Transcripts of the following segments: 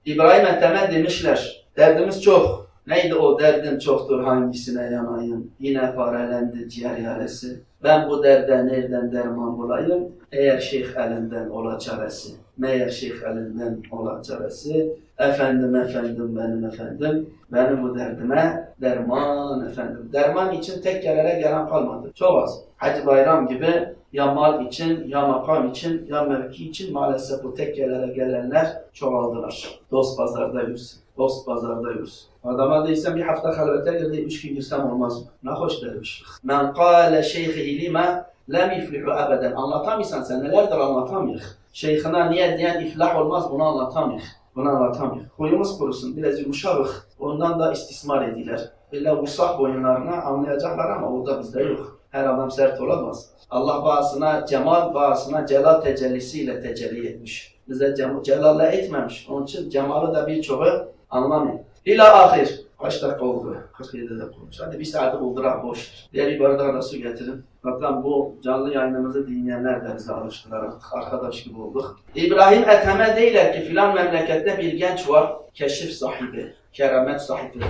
İbrahim Ethem'e demişler, derdimiz çok. Neydi o derdin çoktur hangisine yanayım? Yine parelendi ciğer yarası. Ben bu derde nereden derman bulayım? Eğer şeyh elinden ola çaresi. Meğer şeyh elinden ola çaresi. Efendim benim efendim. Benim bu derdime derman efendim. Derman için tek yerlere gelen kalmadı. Çok az. Hacı Bayram gibi ya mal için, ya makam için, ya mevki için maalesef bu tekkelere gelenler çoğaldılar. Dost pazarda yürüsün. Dost pazarda yürüsün. Adama değilsen bir hafta halvete girdi, 3 gün girsem olmaz mı? Ne hoş dermiş. Men kâle şeyhi lime lem iflihu ebeden. Anlatamıyorsan sen nelerdir anlatamıyor. Şeyhine niye diyen iflah olmaz bunu anlatamıyor. Bunu anlatamıyor. Huyumuz kurusun, biraz yumuşarık. Ondan da istismar ediler. Böyle vusah boyunlarına anlayacaklar ama o da bizde yok. Her adam sert olamaz. Allah bazısına cemal, bazısına celal tecellisiyle tecelli etmiş. Bize celalle etmemiş. Onun için cemalı da birçoğu anlamıyor. İla ahir. Kaç dakika oldu? 47 dakika olmuş. Hadi bir saati buldurak boş. Diğer bir bardak da su getirin. Zaten bu canlı yayınımızı dinleyenler de bize alıştılar artık. Arkadaş gibi olduk. İbrahim Ethem'e değiller ki filan memlekette bir genç var. Keşif sahibi, keramet sahibi,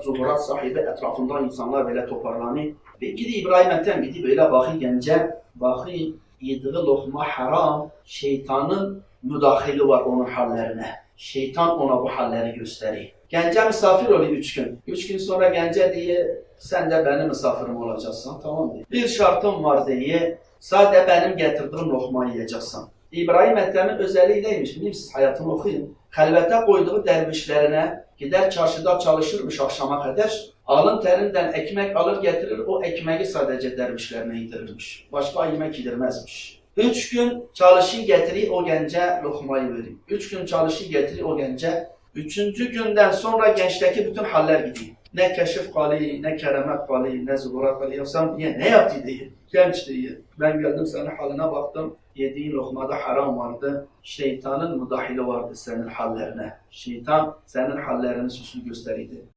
zuhurat sahibi, etrafından insanlar böyle toparlanıyor. Peki de İbrahim Ethem gidi böyle bakı gence, bakı yediği lokma haram, şeytanın müdahili var onun hallerine. Şeytan ona bu halleri gösteriyor. Gence misafir oluyor 3 gün. 3 gün sonra gence diye sen de benim misafirim olacaksın, tamam diye. Bir şartım var diye, sadece benim getirdiğim lokmayı yiyeceksin. İbrahim Ethem'in özelliği neymiş? Bileyim siz hayatını okuyun. Halvete koyduğu dervişlerine gider çarşıda çalışırmış akşama kadar. Alın terinden ekmek alır getirir, o ekmeği sadece dervişlerine yedirirmiş. Başka yemek yedirmezmiş. 3 gün çalışı getirir o gence lokmayı verir. 3 gün çalışı getirir o gence. 3. günden sonra gençteki bütün haller gidiyor. Ne keşif kali, ne keremet kali, ne zuhurat kali. Ya sen ne yaptı diye. Genç diye. Ben geldim senin haline baktım. Yediğin lokmada haram vardı. Şeytanın müdahili vardı senin hallerine. Şeytan senin hallerini süslü gösteriydi.